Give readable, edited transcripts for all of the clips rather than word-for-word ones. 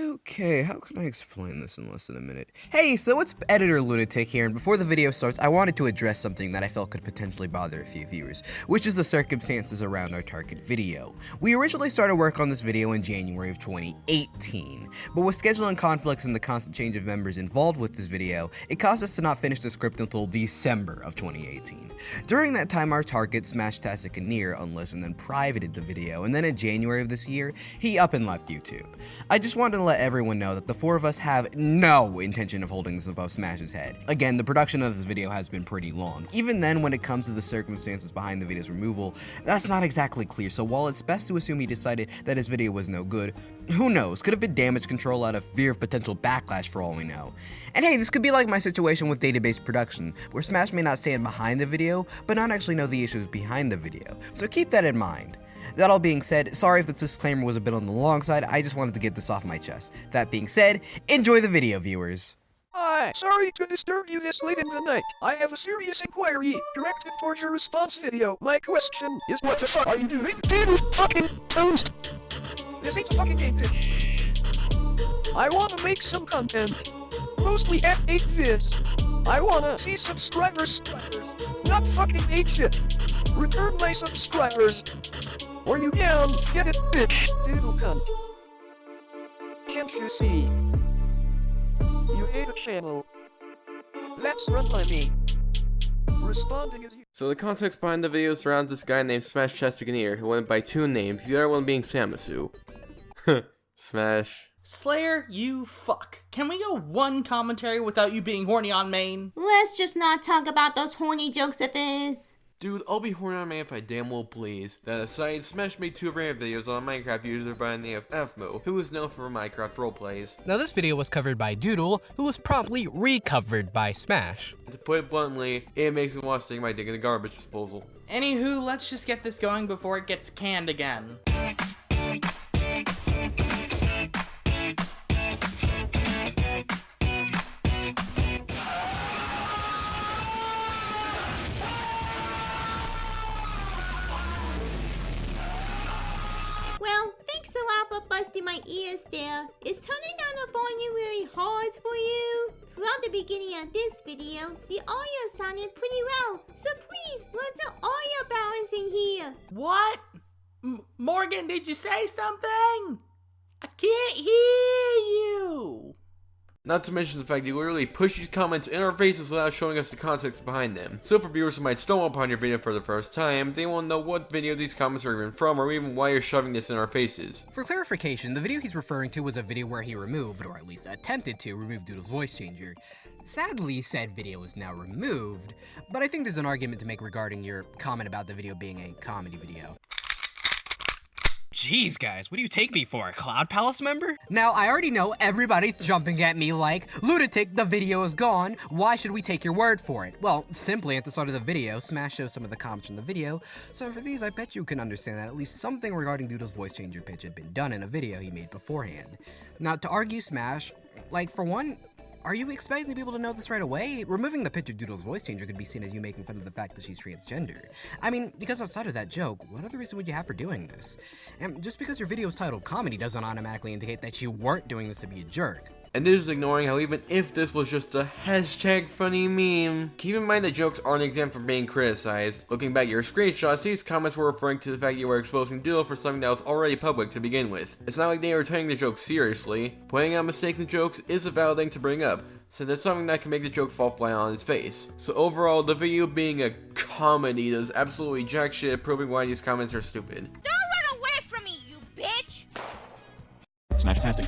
Okay, how can I explain this in less than a minute? Hey, so it's Editor Lunatic here, and before the video starts, I wanted to address something that I felt could potentially bother a few viewers, which is the circumstances around our target video. We originally started work on this video in January of 2018, but with scheduling conflicts and the constant change of members involved with this video, it caused us to not finish the script until December of 2018. During that time, our target, Smashtastic and Near, unlistened and privated the video, and then in January of this year, he up and left YouTube. I just wanted to let everyone know that the four of us have no intention of holding this above Smash's head. Again, the production of this video has been pretty long. Even then, when it comes to the circumstances behind the video's removal, that's not exactly clear, so while it's best to assume he decided that his video was no good, who knows, could have been damage control out of fear of potential backlash for all we know. And hey, this could be like my situation with database production, where Smash may not stand behind the video, but not actually know the issues behind the video, so keep that in mind. That all being said, sorry if this disclaimer was a bit on the long side, I just wanted to get this off my chest. That being said, enjoy the video, viewers. Hi, sorry to disturb you this late in the night. I have a serious inquiry directed towards your response video. My question is, what the fuck are you doing? Doodletones! This ain't a fucking game pitch. I wanna make some content. Mostly F8 vids. I wanna see subscribers, not fucking hate shit. Return my subscribers. Or you can get it, bitch, doodle cunt. Can't you see? You hate a channel. That's run by me. Responding is you. So the context behind the video surrounds this guy named Smashtastic who went by two names, the other one being Samusu. Smash. Slayer, you fuck. Can we go one commentary without you being horny on main? Let's just not talk about those horny jokes of his. Dude, I'll be horny on main if I damn well please. That aside, Smash made two random videos on a Minecraft user by the name of FMO, who is known for Minecraft roleplays. Now this video was covered by Doodle, who was promptly recovered by Smash. And to put it bluntly, it makes me want to stick my dick in the garbage disposal. Anywho, let's just get this going before it gets canned again. Well, thanks a lot for busting my ears there. Is turning down the volume really hard for you? Throughout the beginning of this video, the audio sounded pretty well, so please run some audio balance in here. What? Morgan, did you say something? I can't hear you. Not to mention the fact that you literally push these comments in our faces without showing us the context behind them. So for viewers who might stumble upon your video for the first time, they won't know what video these comments are even from or even why you're shoving this in our faces. For clarification, the video he's referring to was a video where he removed, or at least attempted to, remove Doodle's voice changer. Sadly, said video is now removed, but I think there's an argument to make regarding your comment about the video being a comedy video. Jeez, guys, what do you take me for, a Cloud Palace member? Now, I already know everybody's jumping at me like, Lunatic, the video is gone, why should we take your word for it? Well, simply at the start of the video, Smash shows some of the comments from the video, so for these, I bet you can understand that at least something regarding Doodle's voice changer pitch had been done in a video he made beforehand. Now, to argue Smash, like, for one, are you expecting people to know this right away? Removing the picture of Doodle's voice changer could be seen as you making fun of the fact that she's transgender. I mean, because outside of that joke, what other reason would you have for doing this? And just because your video is titled comedy doesn't automatically indicate that you weren't doing this to be a jerk. And this is ignoring how even if this was just a hashtag funny meme, keep in mind that jokes aren't exempt from being criticized. Looking back at your screenshots, these comments were referring to the fact you were exposing Doodle for something that was already public to begin with. It's not like they were taking the joke seriously. Pointing out mistakes in jokes is a valid thing to bring up, so that's something that can make the joke fall flat on its face. So overall, the video being a comedy does absolutely jack shit, proving why these comments are stupid. Don't run away from me, you bitch! Smashtastic,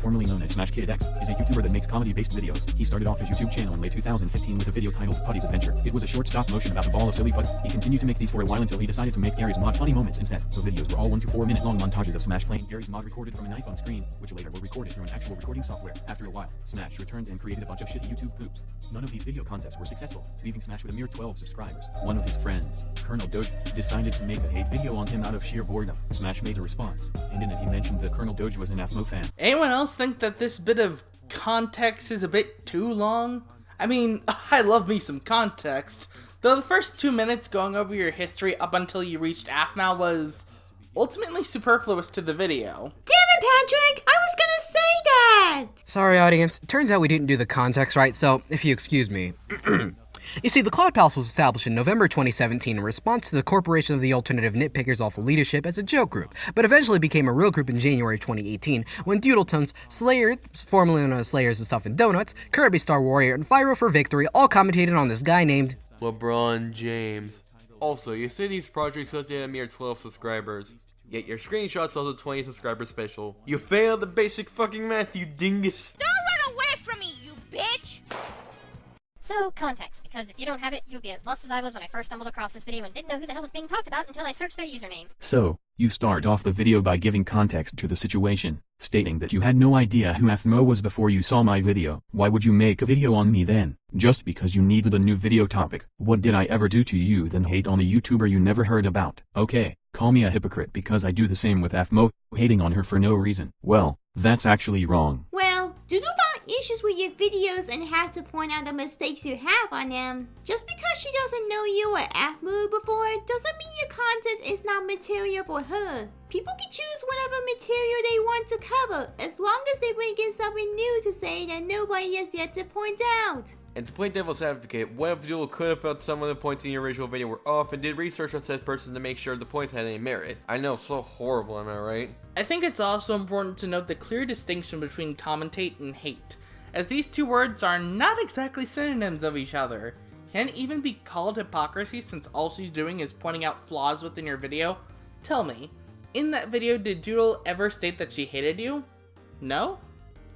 formerly known as SmashKidX, is a YouTuber that makes comedy-based videos. He started off his YouTube channel in late 2015 with a video titled Putty's Adventure. It was a short stop motion about a ball of silly putty. He continued to make these for a while until he decided to make Gary's mod funny moments instead. The videos were all 1 to 4 minute long montages of Smash playing Gary's mod recorded from an iPhone screen, which later were recorded through an actual recording software. After a while, Smash returned and created a bunch of shitty YouTube poops. None of these video concepts were successful, leaving Smash with a mere 12 subscribers. One of his friends, Colonel Doge, decided to make a hate video on him out of sheer boredom. Smash made a response, and in it he mentioned that Colonel Doge was an FMO fan. Anyone else think that this bit of context is a bit too long? I mean, I love me some context, though the first 2 minutes going over your history up until you reached AFMAL was ultimately superfluous to the video. Damn it, Patrick! I was gonna say that! Sorry, audience. Turns out we didn't do the context right, so if you excuse me. You see, the Cloud Palace was established in November 2017 in response to the Corporation of the Alternative Nitpickers' awful leadership as a joke group, but eventually became a real group in January 2018 when Doodletones, Slayer, formerly known as Slayers and Stuff and Donuts, Kirby Star Warrior, and Fyro for Victory all commentated on this guy named LeBron James. Also, you say these projects only had a mere 12 subscribers, yet your screenshots of the 20 subscriber special. You failed the basic fucking math, you dingus. Don't run away from me, you bitch! So, context, because if you don't have it, you'll be as lost as I was when I first stumbled across this video and didn't know who the hell was being talked about until I searched their username. So, you start off the video by giving context to the situation, stating that you had no idea who FMO was before you saw my video. Why would you make a video on me then? Just because you needed a new video topic. What did I ever do to you than hate on a YouTuber you never heard about? Okay, call me a hypocrite because I do the same with FMO, hating on her for no reason. Well, that's actually wrong. Well, Doodle got issues with your videos and had to point out the mistakes you have on them. Just because she doesn't know you were F-Move before doesn't mean your content is not material for her. People can choose whatever material they want to cover, as long as they bring in something new to say that nobody has yet to point out. And to play devil's advocate, what if Doodle could have felt some of the points in your original video were off and did research on said person to make sure the points had any merit? I know, so horrible, am I right? I think it's also important to note the clear distinction between commentate and hate, as these two words are not exactly synonyms of each other. Can it even be called hypocrisy since all she's doing is pointing out flaws within your video? Tell me, in that video did Doodle ever state that she hated you? No?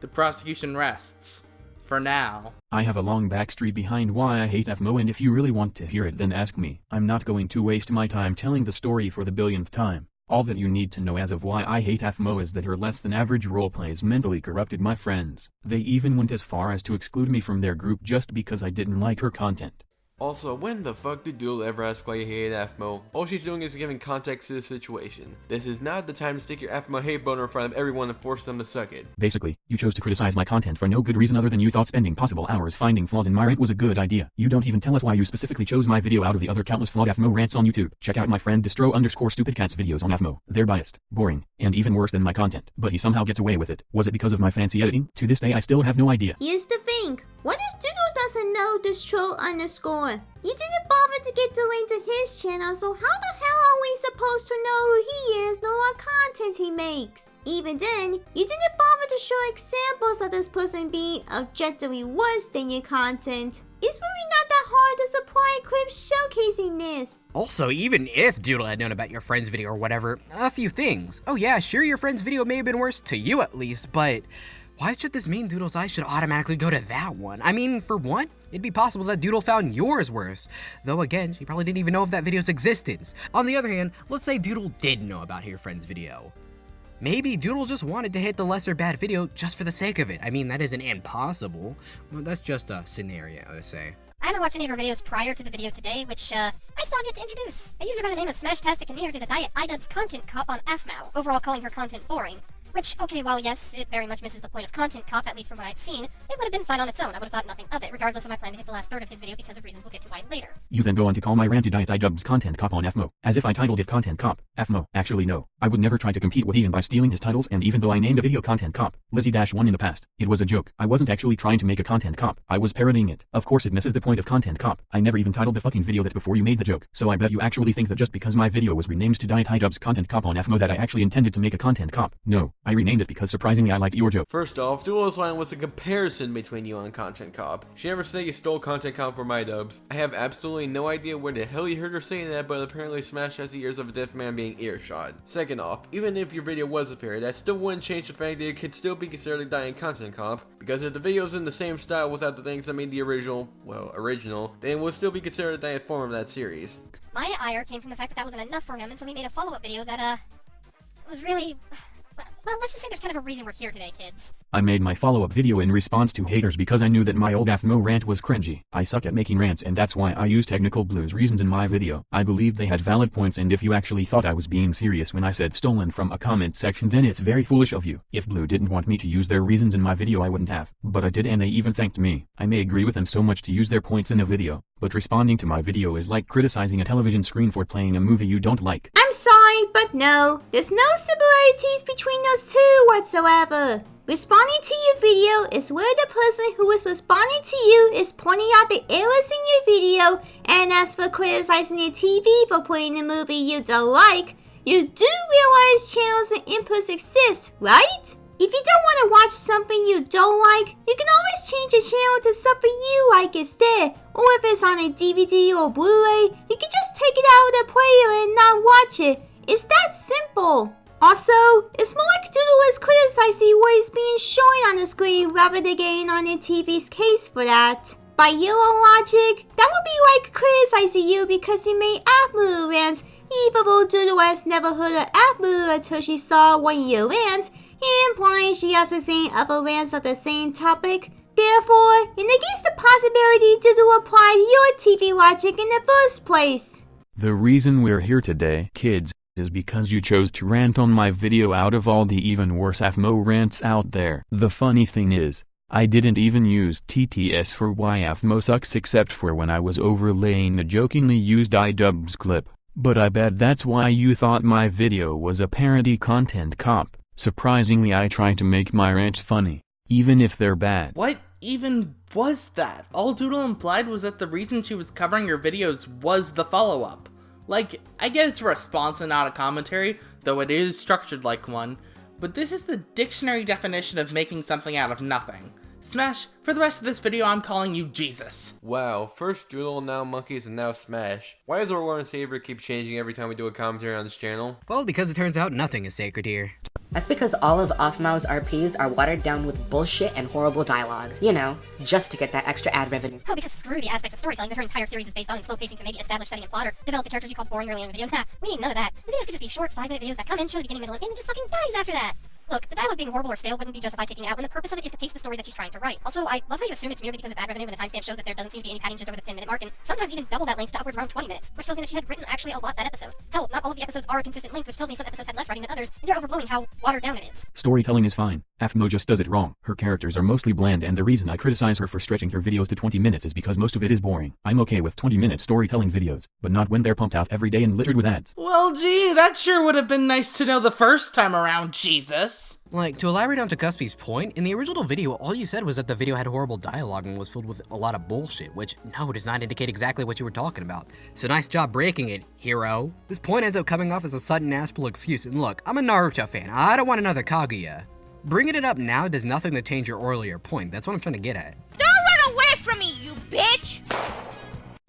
The prosecution rests. For now. I have a long backstory behind why I hate FMO, and if you really want to hear it then ask me. I'm not going to waste my time telling the story for the billionth time. All that you need to know as of why I hate FMO is that her less than average roleplays mentally corrupted my friends. They even went as far as to exclude me from their group just because I didn't like her content. Also, when the fuck did Doodle ever ask why you hated FMO? All she's doing is giving context to the situation. This is not the time to stick your FMO hate boner in front of everyone and force them to suck it. Basically, you chose to criticize my content for no good reason other than you thought spending possible hours finding flaws in my rant was a good idea. You don't even tell us why you specifically chose my video out of the other countless flawed FMO rants on YouTube. Check out my friend Distro_StupidCat's videos on FMO. They're biased, boring, and even worse than my content. But he somehow gets away with it. Was it because of my fancy editing? To this day I still have no idea. Here's the thing. What if Doodle doesn't know this troll_? You didn't bother to get the link to his channel, so how the hell are we supposed to know who he is nor what content he makes? Even then, you didn't bother to show examples of this person being objectively worse than your content. It's really not that hard to supply clips showcasing this. Also, even if Doodle had known about your friend's video or whatever, a few things. Oh yeah, sure your friend's video may have been worse, to you at least, but why should this mean Doodle's eyes should automatically go to that one? I mean, for one, it'd be possible that Doodle found yours worse. Though again, she probably didn't even know of that video's existence. On the other hand, let's say Doodle did know about your friend's video. Maybe Doodle just wanted to hit the lesser bad video just for the sake of it. I mean, that isn't impossible. Well, that's just a scenario to say. I haven't watched any of her videos prior to the video today, which, I still have yet to introduce. A user by the name of Smashtastic did a Diet iDubbbz content cop on FMAO, overall calling her content boring. Which, okay, while yes, it very much misses the point of content cop, at least from what I've seen, it would have been fine on its own. I would have thought nothing of it, regardless of my plan to hit the last third of his video because of reasons we'll get to why later. You then go on to call my rant to Diet iDubbbz content cop on FMO, as if I titled it content cop. FMO. Actually no. I would never try to compete with Ian by stealing his titles, and even though I named a video content cop, Lizzie-1 in the past, it was a joke. I wasn't actually trying to make a content cop. I was parodying it. Of course it misses the point of content cop. I never even titled the fucking video that before you made the joke. So I bet you actually think that just because my video was renamed to Diet iDubbbz content cop on FMO that I actually intended to make a content cop. No. I renamed it because surprisingly I liked your joke. First off, Doodle's line was a comparison between you and Content Cop. She never said you stole Content Cop from my dubs. I have absolutely no idea where the hell you heard her saying that, but apparently Smash has the ears of a deaf man being earshot. Second off, even if your video was a parody, that still wouldn't change the fact that it could still be considered a dying Content Cop, because if the video's in the same style without the things that made the original, then it would still be considered a dying form of that series. My ire came from the fact that wasn't enough for him, and so he made a follow-up video that, was really... Well, let's just say there's kind of a reason we're here today, kids. I made my follow-up video in response to haters because I knew that my old FMO rant was cringy. I suck at making rants and that's why I used technical blues reasons in my video. I believed they had valid points, and if you actually thought I was being serious when I said stolen from a comment section, then it's very foolish of you. If Blue didn't want me to use their reasons in my video I wouldn't have. But I did, and they even thanked me. I may agree with them so much to use their points in a video, but responding to my video is like criticizing a television screen for playing a movie you don't like. I'm sorry, but no. There's no similarities between those two whatsoever. Responding to your video is where the person who is responding to you is pointing out the errors in your video, and as for criticizing your TV for playing a movie you don't like, you do realize channels and inputs exist, right? If you don't want to watch something you don't like, you can always change the channel to something you like instead. Or if it's on a DVD or Blu-ray, you can just take it out of the player and not watch it. It's that simple. Also, it's more like Doodle is criticizing what is being shown on the screen rather than getting on your TV's case for that. By your own logic, that would be like criticizing you because you made AppMoo rants, even though Doodle has never heard of AppMoo until she saw one of your rants, implying she hasn't seen other rants of the same topic. Therefore, it negates the possibility Doodle applied your TV logic in the first place. The reason we're here today, kids, is because you chose to rant on my video out of all the even worse AFMO rants out there. The funny thing is, I didn't even use TTS for why AFMO sucks except for when I was overlaying a jokingly used iDubbbz clip. But I bet that's why you thought my video was a parody content cop. Surprisingly, I try to make my rants funny, even if they're bad. What even was that? All Doodle implied was that the reason she was covering your videos was the follow-up. Like, I get it's a response and not a commentary, though it is structured like one, but this is the dictionary definition of making something out of nothing. Smash, for the rest of this video I'm calling you Jesus. Wow, first Doodle, now Monkeys, and now Smash. Why does our Lord and Savior keep changing every time we do a commentary on this channel? Well, because it turns out nothing is sacred here. That's because all of AFMO's RPs are watered down with bullshit and horrible dialogue. You know, just to get that extra ad revenue. Oh, because screw the aspects of storytelling that her entire series is based on, and slow pacing to maybe establish setting and plot, or develop the characters you called boring early in the video. Nah, we need none of that. The videos could just be short, 5-minute videos that come in, show the beginning, middle, and end, and just fucking dies after that. Look, the dialogue being horrible or stale wouldn't be justified taking it out when the purpose of it is to pace the story that she's trying to write. Also, I love how you assume it's merely because of ad revenue when the timestamps show that there doesn't seem to be any padding just over the 10-minute mark, and sometimes even double that length to upwards around 20 minutes, which tells me that she had written actually a lot that episode. Hell, not all of the episodes are a consistent length, which tells me some episodes had less writing than others, and you're overblowing how watered down it is. Storytelling is fine. AFMO just does it wrong. Her characters are mostly bland, and the reason I criticize her for stretching her videos to 20 minutes is because most of it is boring. I'm okay with 20-minute storytelling videos, but not when they're pumped out every day and littered with ads. Well, gee, that sure would have been nice to know the first time around, Jesus. Like, to elaborate on Pcuspard's point, in the original video, all you said was that the video had horrible dialogue and was filled with a lot of bullshit, which, no, does not indicate exactly what you were talking about. So nice job breaking it, hero. This point ends up coming off as a sudden aspel excuse, and look, I'm a Naruto fan, I don't want another Kaguya. Bringing it up now does nothing to change your earlier point, that's what I'm trying to get at. Don't run away from me, you bitch!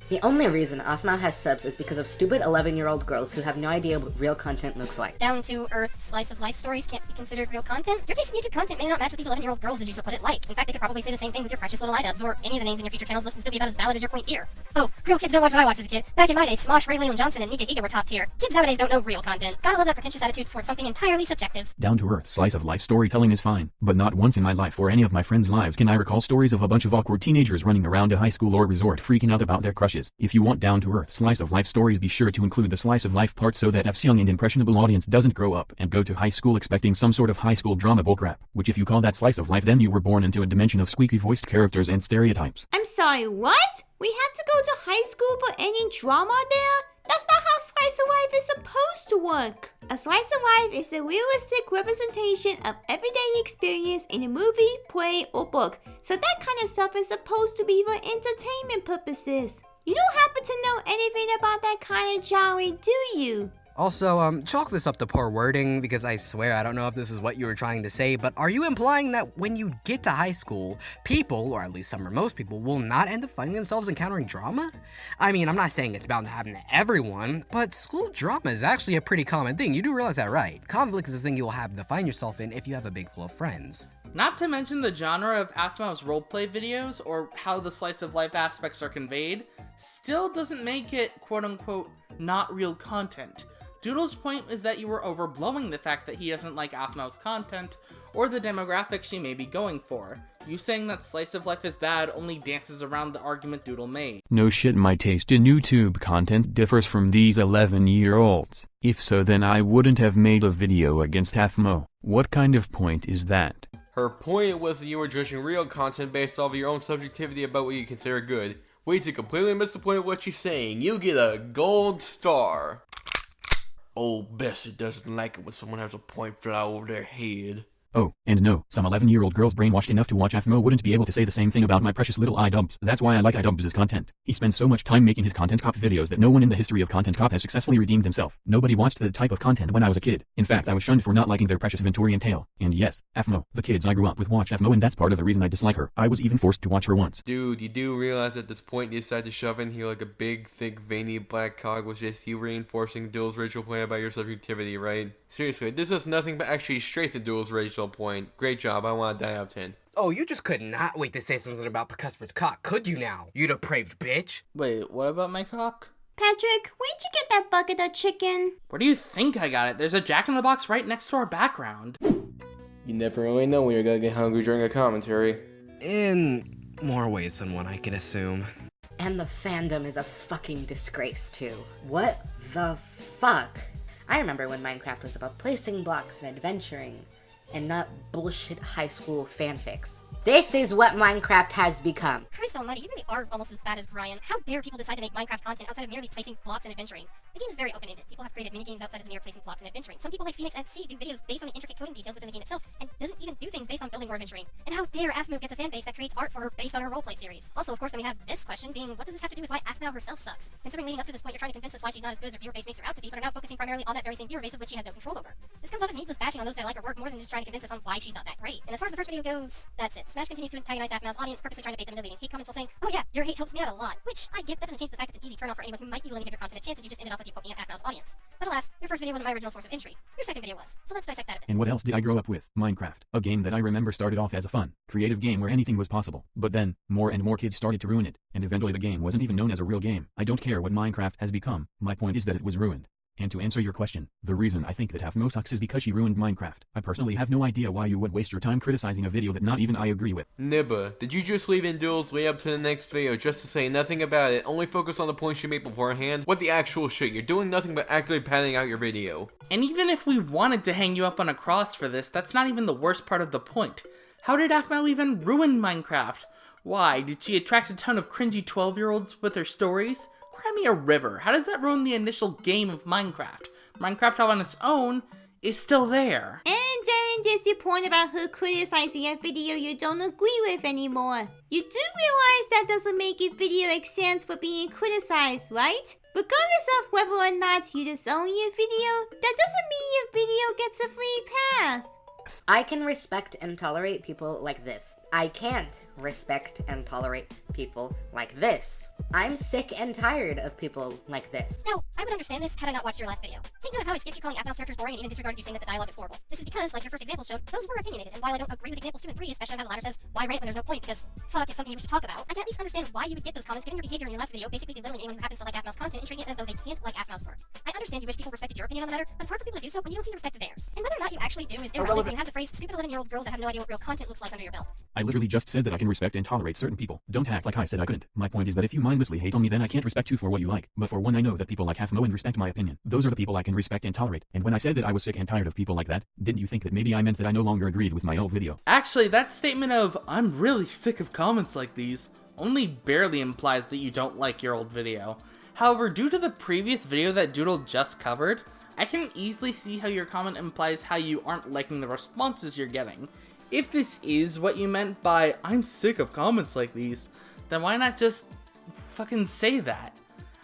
The only reason AFMO has subs is because of stupid 11-year-old girls who have no idea what real content looks like. Down-to-earth slice-of-life stories can't be considered real content? Your taste in YouTube content may not match what these 11-year-old girls, as you so put it, like. In fact, they could probably say the same thing with your precious little iDubbbz, or any of the names in your future channels list can still be about as valid as your point here. Oh, real kids don't watch what I watched as a kid. Back in my day, Smosh, Ray Leon Johnson, and Nika Giga were top tier. Kids nowadays don't know real content. Gotta love that pretentious attitude towards something entirely subjective. Down-to-earth slice-of-life storytelling is fine, but not once in my life or any of my friends' lives can I recall stories of a bunch of awkward teenagers running around a high school or resort freaking out about their crushes. If you want down-to-earth slice-of-life stories, be sure to include the slice-of-life part so that F's young and impressionable audience doesn't grow up and go to high school expecting some sort of high school drama bullcrap, which if you call that slice-of-life, then you were born into a dimension of squeaky-voiced characters and stereotypes. I'm sorry, what? We had to go to high school for any drama there? That's not how slice of life is supposed to work. A slice of life is a realistic representation of everyday experience in a movie, play, or book. So that kind of stuff is supposed to be for entertainment purposes. You don't happen to know anything about that kind of genre, do you? Also, chalk this up to poor wording, because I swear I don't know if this is what you were trying to say, but are you implying that when you get to high school, people, or at least some or most people, will not end up finding themselves encountering drama? I mean, I'm not saying it's bound to happen to everyone, but school drama is actually a pretty common thing. You do realize that, right? Conflict is a thing you will happen to find yourself in if you have a big pool of friends. Not to mention the genre of AFMO's roleplay videos, or how the slice-of-life aspects are conveyed, still doesn't make it, quote-unquote, not real content. Doodle's point is that you were overblowing the fact that he doesn't like AFMO's content, or the demographic she may be going for. You saying that slice of life is bad only dances around the argument Doodle made. No shit, my taste in YouTube content differs from these 11-year-olds. If so, then I wouldn't have made a video against AFMO. What kind of point is that? Her point was that you were judging real content based off of your own subjectivity about what you consider good, Wait to completely miss the point of what she's saying. You get a gold star. Old Bessie doesn't like it when someone has a point fly over their head. Oh, and no, some 11-year-old girls brainwashed enough to watch AFMO wouldn't be able to say the same thing about my precious little iDubbbz. That's why I like iDubbbz's content. He spends so much time making his content cop videos that no one in the history of content cop has successfully redeemed himself. Nobody watched that type of content when I was a kid. In fact, I was shunned for not liking their precious Venturian tale. And yes, AFMO, the kids I grew up with watched AFMO, and that's part of the reason I dislike her. I was even forced to watch her once. Dude, you do realize at this point you decided to shove in here like a big, thick, veiny black cog was just you reinforcing Doodle's ritual point about your subjectivity, right? Seriously, this is nothing but actually straight to Doodle's ritual point. Great job, I want a 10 out of 10. Oh, you just could not wait to say something about Pcuspard's cock, could you now? You depraved bitch. Wait, what about my cock? Patrick, where'd you get that bucket of chicken? Where do you think I got it? There's a Jack-in-the-Box right next to our background. You never really know when you're gonna get hungry during a commentary. In more ways than one, I can assume. And the fandom is a fucking disgrace, too. What the fuck? I remember when Minecraft was about placing blocks and adventuring, and not bullshit high school fanfics. This is what Minecraft has become. Christ almighty, you really are almost as bad as Brian. How dare people decide to make Minecraft content outside of merely placing blocks and adventuring? The game is very open-ended. People have created minigames outside of the mere placing blocks and adventuring. Some people like Phoenix and C do videos based on the intricate coding details within the game itself, and doesn't even do things based on building or adventuring. And how dare AFMO gets a fan base that creates art for her based on her roleplay series? Also, of course, then we have this question being, what does this have to do with why AFMO herself sucks? Considering leading up to this point, you're trying to convince us why she's not as good as her viewer base makes her out to be, but are now focusing primarily on that very same viewer base of which she has no control over. This comes off as needless bashing on those that like her work more than just trying to convince us on why she's not that great. And as far as the first video goes, that's it. Smash continues to antagonize AFMO's audience, purposely trying to bait them into leaving hate comments while saying, oh yeah, your hate helps me out a lot. Which, I get, that doesn't change the fact it's an easy turnoff for anyone who might be willing to give your content a chance, as you just ended off with you poking at AFMO's audience. But alas, your first video wasn't my original source of entry. Your second video was. So let's dissect that a bit. And what else did I grow up with? Minecraft. A game that I remember started off as a fun, creative game where anything was possible. But then, more and more kids started to ruin it, and eventually the game wasn't even known as a real game. I don't care what Minecraft has become, my point is that it was ruined. And to answer your question, the reason I think that AFMO sucks is because she ruined Minecraft. I personally have no idea why you would waste your time criticizing a video that not even I agree with. Nibba, did you just leave in Doodle's lead up to the next video just to say nothing about it, only focus on the points you made beforehand? What the actual shit, you're doing nothing but actively padding out your video. And even if we wanted to hang you up on a cross for this, that's not even the worst part of the point. How did AFMO even ruin Minecraft? Why, did she attract a ton of cringy 12-year-olds with her stories? Cry me a river, how does that ruin the initial game of Minecraft? Minecraft on its own is still there. And then there's your point about her criticizing a video you don't agree with anymore. You do realize that doesn't make your video exempt for being criticized, right? Regardless of whether or not you disown your video, that doesn't mean your video gets a free pass. I can respect and tolerate people like this. I can't respect and tolerate people like this. I'm sick and tired of people like this. Now, I would understand this had I not watched your last video. Take note of how I skipped you calling AFMO's characters boring and even disregarded you saying that the dialogue is horrible. This is because, like your first example showed, those were opinionated, and while I don't agree with examples 2 and 3, especially on how the latter says, why rant when there's no point, because, fuck, it's something you wish to talk about, I can at least understand why you would get those comments, given your behavior in your last video, basically belittling anyone who happens to like AFMO's content and treating it as though they can't like AFMO's work. I understand you wish people respected your opinion on the matter, but it's hard for people to do so when you don't seem to respect theirs. And whether or not you actually do is irrelevant when you have the phrase, stupid 11-year-old girls that have no idea what real content looks like under your belt. I literally just said that I can respect and tolerate certain people. Don't act like I said I couldn't. My point is that if you mindlessly hate on me, then I can't respect you for what you like. But for one, I know that people like AFMO and respect my opinion. Those are the people I can respect and tolerate. And when I said that I was sick and tired of people like that, didn't you think that maybe I meant that I no longer agreed with my old video? Actually, that statement of, I'm really sick of comments like these, only barely implies that you don't like your old video. However, due to the previous video that Doodle just covered, I can easily see how your comment implies how you aren't liking the responses you're getting. If this is what you meant by, I'm sick of comments like these, then why not just fucking say that?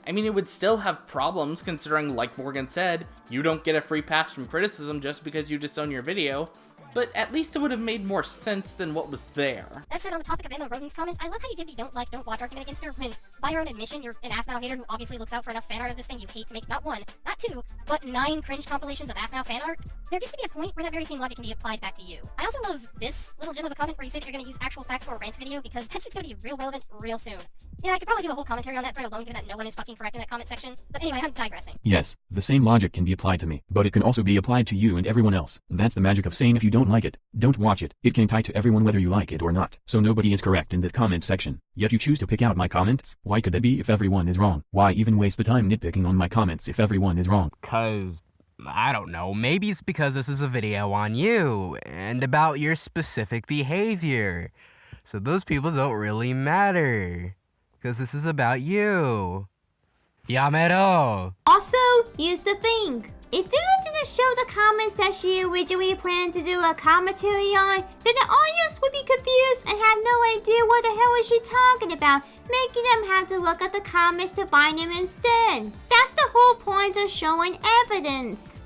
I mean, it would still have problems considering, like Morgan said, you don't get a free pass from criticism just because you disown your video, but at least it would have made more sense than what was there. That said, on the topic of Emma Roden's comments, I love how you did the don't watch argument against her when, by your own admission, you're an AFMO hater who obviously looks out for enough fan art of this thing you hate to make not 1, not 2, but 9 cringe compilations of AFMO fan art. There gets to be a point where that very same logic can be applied back to you. I also love this little gem of a comment where you say that you're going to use actual facts for a rant video because that shit's going to be real relevant real soon. Yeah, I could probably do a whole commentary on that thread alone given that no one is fucking correct in that comment section, but anyway, I'm digressing. Yes, the same logic can be applied to me, but it can also be applied to you and everyone else. That's the magic of saying if you don't like it, don't watch it. It can tie to everyone whether you like it or not. So nobody is correct in that comment section. Yet you choose to pick out my comments? Why could that be if everyone is wrong? Why even waste the time nitpicking on my comments if everyone is wrong? 'Cause, I don't know, maybe it's because this is a video on you, and about your specific behavior. So those people don't really matter. Because this is about you. Yamero. Also, here's the thing. If Doodle didn't show the comments that she originally planned to do a commentary on, then the audience would be confused and have no idea what the hell is she talking about, making them have to look at the comments to find them instead. That's the whole point of showing evidence.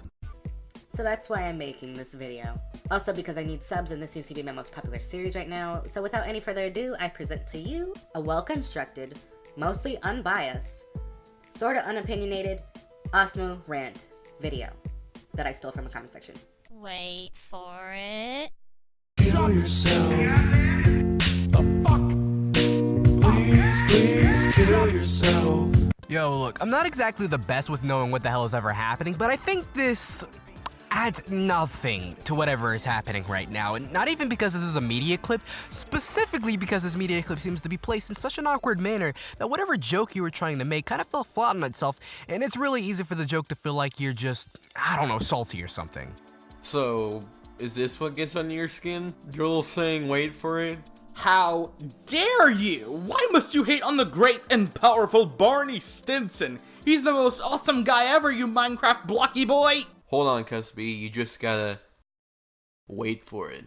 So that's why I'm making this video. Also because I need subs and this seems to be my most popular series right now, so without any further ado, I present to you a well-constructed, mostly unbiased, sorta unopinionated, Afmu rant video that I stole from a comment section. Wait for it. Kill yourself. The fuck? Please kill yourself. Yo, look, I'm not exactly the best with knowing what the hell is ever happening, but I think this adds nothing to whatever is happening right now, and not even because this is a media clip, specifically because this media clip seems to be placed in such an awkward manner that whatever joke you were trying to make kind of fell flat on itself, and it's really easy for the joke to feel like you're just, I don't know, salty or something. So, is this what gets under your skin? Doodle saying wait for it? How dare you? Why must you hate on the great and powerful Barney Stinson? He's the most awesome guy ever, you Minecraft blocky boy! Hold on, Pcuspard, you just gotta wait for it.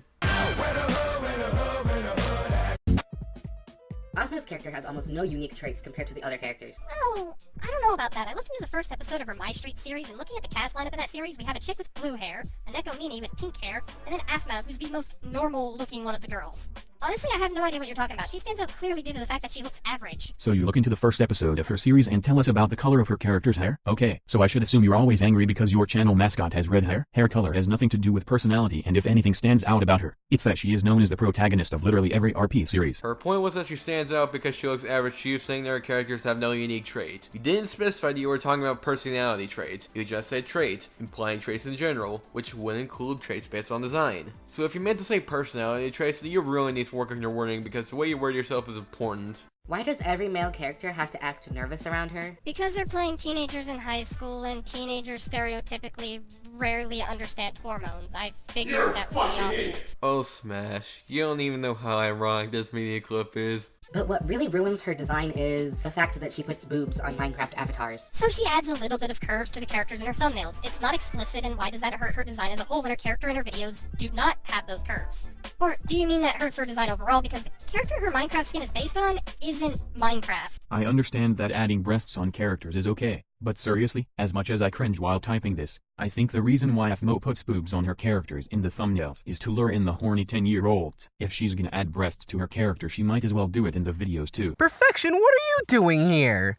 Afmu's character has almost no unique traits compared to the other characters. Well, I don't know about that. I looked into the first episode of her My Street series, and looking at the cast lineup in that series, we have a chick with blue hair, a Nekomini with pink hair, and then Afma, who's the most normal-looking one of the girls. Honestly, I have no idea what you're talking about. She stands out clearly due to the fact that she looks average. So you look into the first episode of her series and tell us about the color of her character's hair? Okay, so I should assume you're always angry because your channel mascot has red hair? Hair color has nothing to do with personality, and if anything stands out about her, it's that she is known as the protagonist of literally every RP series. Her point was that she stands out because she looks average to you, saying that her characters have no unique trait. You didn't specify that you were talking about personality traits. You just said traits, implying traits in general, which would include traits based on design. So if you meant to say personality traits, then you really need to work on your wording because the way you word yourself is important. Why does every male character have to act nervous around her? Because they're playing teenagers in high school, and teenagers stereotypically rarely understand hormones. I figured that would be obvious. Oh, Smash. You don't even know how ironic this media clip is. But what really ruins her design is the fact that she puts boobs on Minecraft avatars. So she adds a little bit of curves to the characters in her thumbnails. It's not explicit, and why does that hurt her design as a whole when her character in her videos do not have those curves? Or do you mean that hurts her design overall because the character her Minecraft skin is based on isn't Minecraft? I understand that adding breasts on characters is okay, but seriously, as much as I cringe while typing this, I think the reason why Afmo puts boobs on her characters in the thumbnails is to lure in the horny 10-year-olds. If she's gonna add breasts to her character, she might as well do it in the videos too. Perfection, what are you doing here?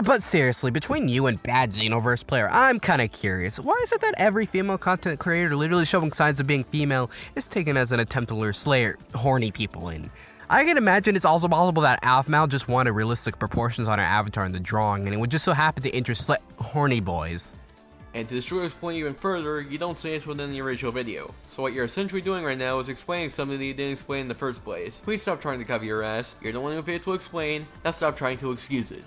But seriously, between you and bad Xenoverse player, I'm kinda curious. Why is it that every female content creator literally showing signs of being female is taken as an attempt to lure slayer horny people in? I can imagine it's also possible that Alfmal just wanted realistic proportions on her avatar in the drawing, and it would just so happen to interest horny boys. And to destroy this point even further, you don't say this within the original video. So what you're essentially doing right now is explaining something that you didn't explain in the first place. Please stop trying to cover your ass. You're the one who failed to explain. Now stop trying to excuse it.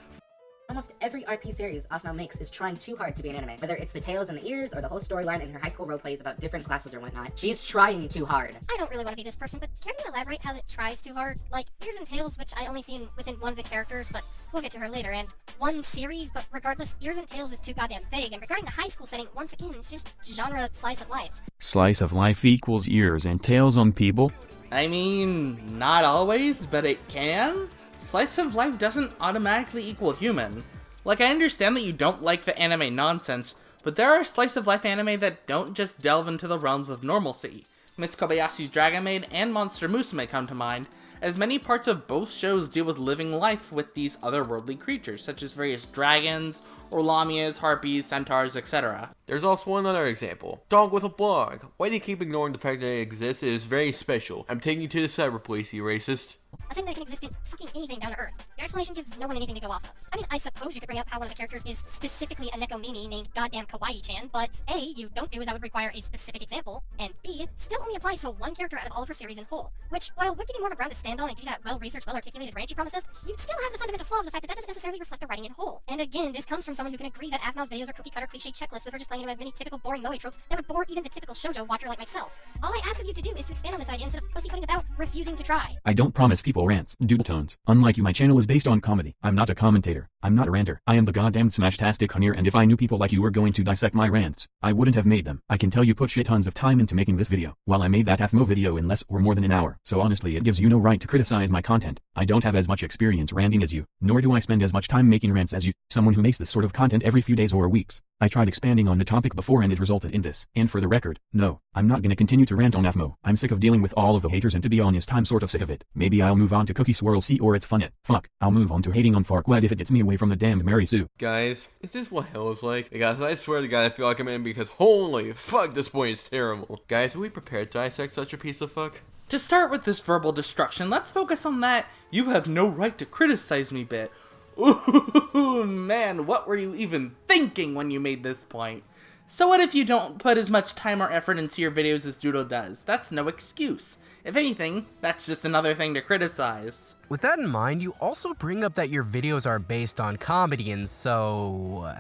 Almost every RP series Afmo makes is trying too hard to be an anime. Whether it's the tails and the ears or the whole storyline in her high school roleplays about different classes or whatnot, she is trying too hard. I don't really want to be this person, but can you elaborate how it tries too hard? Like, Ears and Tails, which I only seen within one of the characters, but we'll get to her later, and one series, but regardless, Ears and Tails is too goddamn vague, and regarding the high school setting, once again, it's just genre slice of life. Slice of life equals ears and tails on people? I mean, not always, but it can. Slice of life doesn't automatically equal human. Like, I understand that you don't like the anime nonsense, but there are slice of life anime that don't just delve into the realms of normalcy. Miss Kobayashi's Dragon Maid and Monster Musume come to mind, as many parts of both shows deal with living life with these otherworldly creatures, such as various dragons, or lamias, harpies, centaurs, etc. There's also another example. Dog with a blog. Why do you keep ignoring the fact that it exists? It is very special. I'm taking you to the cyber police, you racist. A thing that can exist in fucking anything down to earth. Your explanation gives no one anything to go off of. I mean, I suppose you could bring up how one of the characters is specifically a Nekomini named goddamn Kawaii-chan, but A, you don't do as that would require a specific example, and B, it still only applies to one character out of all of her series in whole, which, while would give you more of a ground to stand stand on and give you that well-researched, well-articulated rant you promised us, you'd still have the fundamental flaw of the fact that that doesn't necessarily reflect the writing in whole. And again, this comes from someone who can agree that Aphmau's videos are cookie-cutter cliche checklists with her just playing into as many typical boring moe tropes that would bore even the typical shoujo watcher like myself. All I ask of you to do is to expand on this idea instead of pussyfooting about refusing to try. I don't promise people rants, Doodletones. Unlike you, my channel is based on comedy. I'm not a commentator. I'm not a ranter. I am the goddamned Smashtastic Hunter, and if I knew people like you were going to dissect my rants, I wouldn't have made them. I can tell you put shit tons of time into making this video, while I made that Aphmau video in less or more than an hour. So honestly, it gives you no right to criticize my content. I don't have as much experience ranting as you, nor do I spend as much time making rants as you, someone who makes this sort of content every few days or weeks. I tried expanding on the topic before and it resulted in this. And for the record, no, I'm not gonna continue to rant on Aphmau. I'm sick of dealing with all of the haters, and to be honest, I'm sort of sick of it. Maybe I'll move on to Cookie Swirl C or It's Funit. Fuck, I'll move on to hating on Farquaad if it gets me away from the damned Mary Sue. Guys, is this what hell is like? Guys, I swear to God, I feel like I'm in because holy fuck, this point is terrible. Guys, are we prepared to dissect such a piece of fuck? To start with this verbal destruction, let's focus on that "you have no right to criticize me" bit. Ooh, man, what were you even thinking when you made this point? So what if you don't put as much time or effort into your videos as Doodle does? That's no excuse. If anything, that's just another thing to criticize. With that in mind, you also bring up that your videos are based on comedy, and so...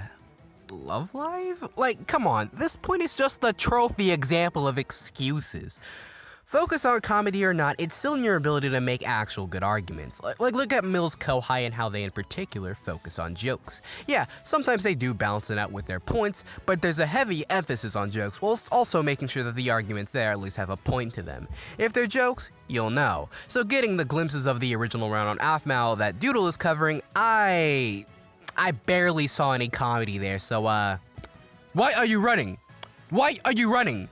Love Live? Like, come on, this point is just the trophy example of excuses. Focus on comedy or not, it's still in your ability to make actual good arguments. Like look at Mills Kohai and how they in particular focus on jokes. Yeah, sometimes they do balance it out with their points, but there's a heavy emphasis on jokes, whilst also making sure that the arguments there at least have a point to them. If they're jokes, you'll know. So getting the glimpses of the original round on Aphmau that Doodle is covering, I barely saw any comedy there, so why are you running? Why are you running?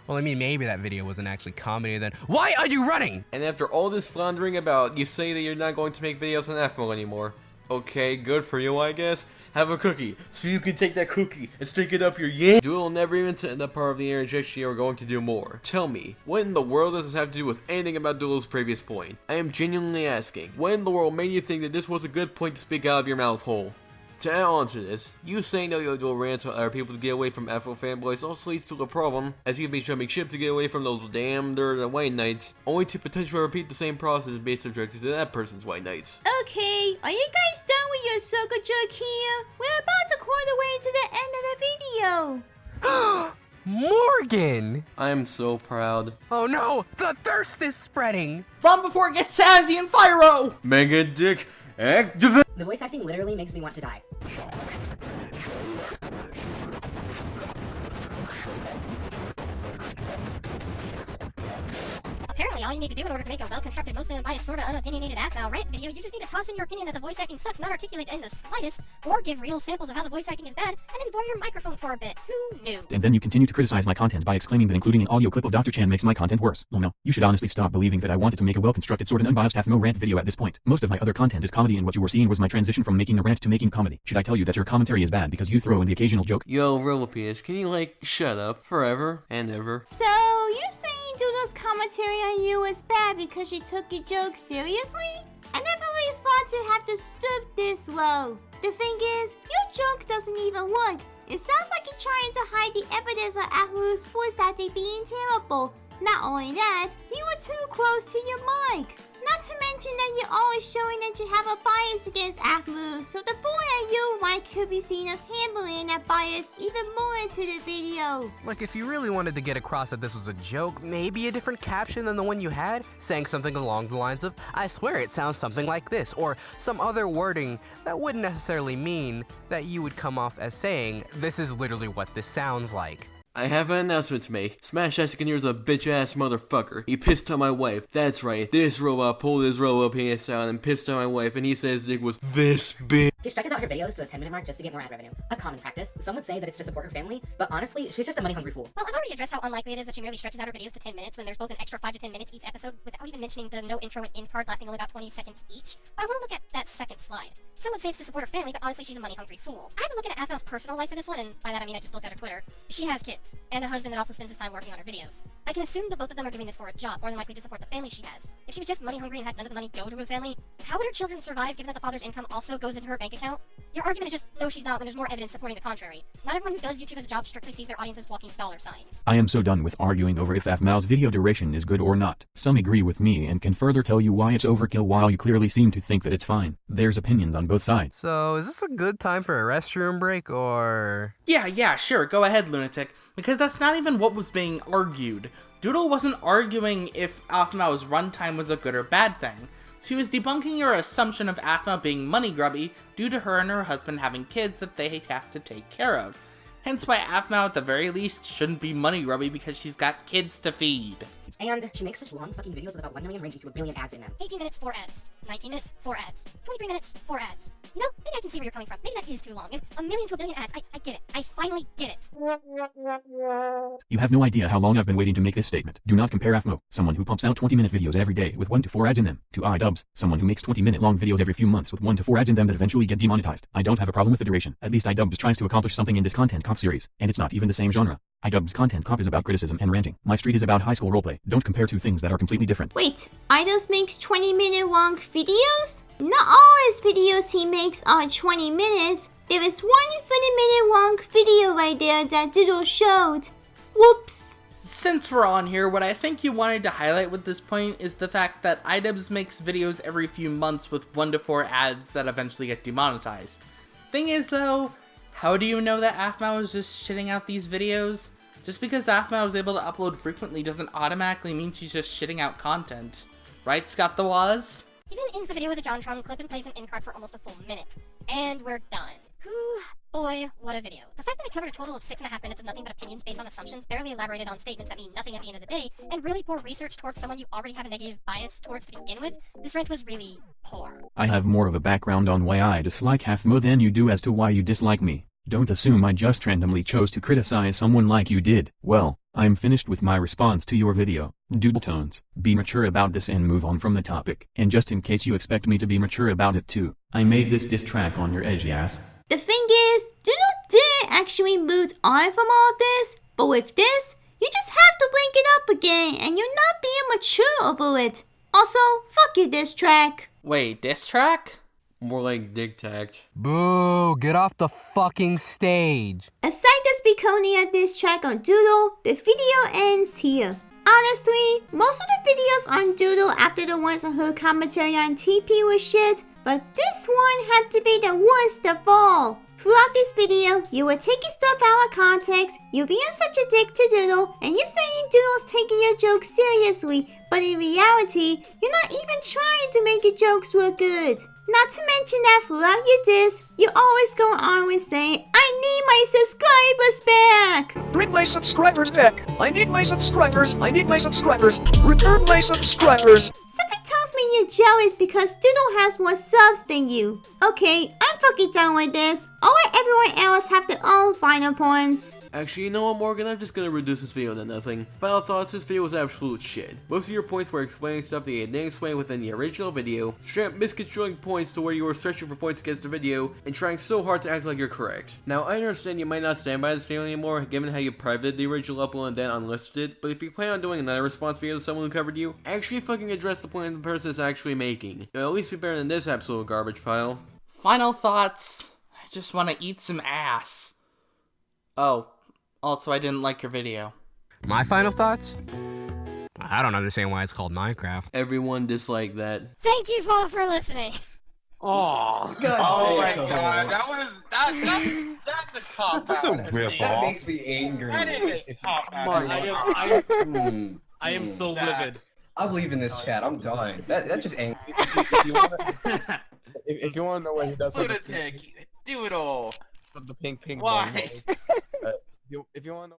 Well, I mean, maybe that video wasn't actually comedy then. Why are you running? And after all this floundering about, you say that you're not going to make videos on Aphmau anymore. Okay, good for you, I guess. Have a cookie, so you can take that cookie and stick it up your Doodle never even said that part of the interjection you were going to do more. Tell me, what in the world does this have to do with anything about Doodle's previous point? I am genuinely asking, what in the world made you think that this was a good point to speak out of your mouth hole? To add on to this, you saying that you'll do a rant to other people to get away from Aphmau fanboys also leads to a problem, as you've been jumping ship to get away from those damn dirt and white knights, only to potentially repeat the same process and be subjected to that person's white knights. Okay, are you guys done with your circle jerk here? We're about a quarter way to the end of the video. Morgan! I am so proud. Oh no, the thirst is spreading! Run before it gets Sazzy and Fyro! Mega Dick activate! The voice acting literally makes me want to die. Apparently, all you need to do in order to make a well-constructed, mostly unbiased, sorta unopinionated Aphmau rant video, you just need to toss in your opinion that the voice acting sucks, not articulate in the slightest, or give real samples of how the voice acting is bad, and then bore your microphone for a bit. Who knew? And then you continue to criticize my content by exclaiming that including an audio clip of Dr. Chan makes my content worse. Well no, you should honestly stop believing that I wanted to make a well-constructed, sort of unbiased Aphmau rant video at this point. Most of my other content is comedy, and what you were seeing was my transition from making a rant to making comedy. Should I tell you that your commentary is bad because you throw in the occasional joke? Yo, Robopenis, can you like, shut up, forever and ever? So, you saying Doodle's commentary on you was bad because she took your jokes seriously? I never really thought to have to stoop this low. The thing is, your joke doesn't even work. It sounds like you're trying to hide the evidence of Aphmau's voice acting being terrible. Not only that, you were too close to your mic. Not to mention that you're always showing that you have a bias against Aphmau, so the boy and you might could be seen as hammering that bias even more into the video. Like, if you really wanted to get across that this was a joke, maybe a different caption than the one you had, saying something along the lines of, I swear it sounds something like this, or some other wording that wouldn't necessarily mean that you would come off as saying, this is literally what this sounds like. I have an announcement to make. Smashtastic is a bitch-ass motherfucker. He pissed on my wife. That's right. This robot pulled his robot penis out and pissed on my wife, and he says it was this big. She stretches out her videos to a 10-minute mark just to get more ad revenue. A common practice. Some would say that it's to support her family, but honestly, she's just a money-hungry fool. Well, I've already addressed how unlikely it is that she merely stretches out her videos to 10 minutes when there's both an extra 5 to 10 minutes each episode, without even mentioning the no intro and end part lasting only about 20 seconds each. But I want to look at that second slide. Some would say it's to support her family, but honestly, she's a money-hungry fool. I had to look at Aphmau's personal life for this one, and by that I mean I just looked at her Twitter. She has kids, and a husband that also spends his time working on her videos. I can assume that both of them are doing this for a job, more than likely to support the family she has. If she was just money-hungry and had none of the money go to her family, how would her children survive given that the father's income also goes into her bank bank account. Your argument is just, no she's not, when there's more evidence supporting the contrary. Not everyone who does YouTube as a job strictly sees their audience as walking dollar signs. I am so done with arguing over if AFMAO's video duration is good or not. Some agree with me and can further tell you why it's overkill while you clearly seem to think that it's fine. There's opinions on both sides. So, is this a good time for a restroom break, or...? Yeah, sure, go ahead, Lunatic, because that's not even what was being argued. Doodle wasn't arguing if AFMAO's runtime was a good or bad thing. She was debunking your assumption of AFMAO being money grubby due to her and her husband having kids that they have to take care of. Hence why AFMAO at the very least shouldn't be money grubby because she's got kids to feed. And she makes such long fucking videos with about 1 million ranging to 1 billion ads in them. 18 minutes, 4 ads. 19 minutes, 4 ads. 23 minutes, 4 ads. You know, maybe I can see where you're coming from. Maybe that is too long. And 1 million to 1 billion ads, I get it. I finally get it. You have no idea how long I've been waiting to make this statement. Do not compare AFMAO, someone who pumps out 20-minute videos every day with 1 to 4 ads in them, to iDubbbz, someone who makes 20-minute long videos every few months with 1 to 4 ads in them that eventually get demonetized. I don't have a problem with the duration. At least iDubbbz tries to accomplish something in this content cop series, and it's not even the same genre. iDubbbz content cop is about criticism and ranting. My street is about high school roleplay. Don't compare two things that are completely different. Wait, Idols makes 20-minute long videos? Not all his videos he makes are 20 minutes. There is one 30-minute long video right there that Doodle showed. Whoops. Since we're on here, what I think you wanted to highlight with this point is the fact that iDubbbz makes videos every few months with 1 to 4 ads that eventually get demonetized. Thing is though, how do you know that AFMAO is just shitting out these videos? Just because AFMAO is able to upload frequently doesn't automatically mean she's just shitting out content. Right, Scott the Waz? He then ends the video with a JonTron clip and plays an in-card for almost a full minute. And we're done. Whew, boy, what a video. The fact that it covered a total of 6.5 minutes of nothing but opinions based on assumptions, barely elaborated on statements that mean nothing at the end of the day, and really poor research towards someone you already have a negative bias towards to begin with, this rant was really poor. I have more of a background on why I dislike AFMAO than you do as to why you dislike me. Don't assume I just randomly chose to criticize someone like you did. Well, I'm finished with my response to your video. Doodletones, be mature about this and move on from the topic. And just in case you expect me to be mature about it too, I made this diss track on your edgy ass. The thing is, Doodle did actually move on from all this, but with this, you just have to bring it up again, and you're not being mature over it. Also, fuck your diss track. Wait, diss track? More like dick tact. Boo, get off the fucking stage. Aside the Speakonia diss track on Doodle, the video ends here. Honestly, most of the videos on Doodle after the ones on her commentary on TP were shit, but this one had to be the worst of all. Throughout this video, you were taking stuff out of context, you're being such a dick to Doodle, and you're saying Doodle's taking your jokes seriously, but in reality, you're not even trying to make your jokes look good. Not to mention that throughout your diss, you always go on with saying, I need my subscribers back! Bring my subscribers back! I need my subscribers! I need my subscribers! Return my subscribers! Something tells me you're jealous because Doodle has more subs than you. Okay, I'm fucking done with this. I'll let everyone else have their own final points. Actually, you know what, Morgan? I'm just gonna reduce this video to nothing. Final thoughts, this video was absolute shit. Most of your points were explaining stuff that you didn't explain within the original video, straight up misconstruing points to where you were searching for points against the video, and trying so hard to act like you're correct. Now, I understand you might not stand by this video anymore, given how you privated the original upload and then unlisted it, but if you plan on doing another response video to someone who covered you, actually fucking address the point the person is actually making. You'll at least be better than this absolute garbage pile. Final thoughts. I just want to eat some ass. Oh, also I didn't like your video. My final thoughts? I don't understand why it's called Minecraft. Everyone disliked that. Thank you all for listening. Oh, oh my god, that's a cop out. That makes me angry. That is a cop out. I am so livid. I'm leaving this chat. I'm done. That's just angry. If you want to know what he does, Lunatic, do it all. The pink Why? If you want to know.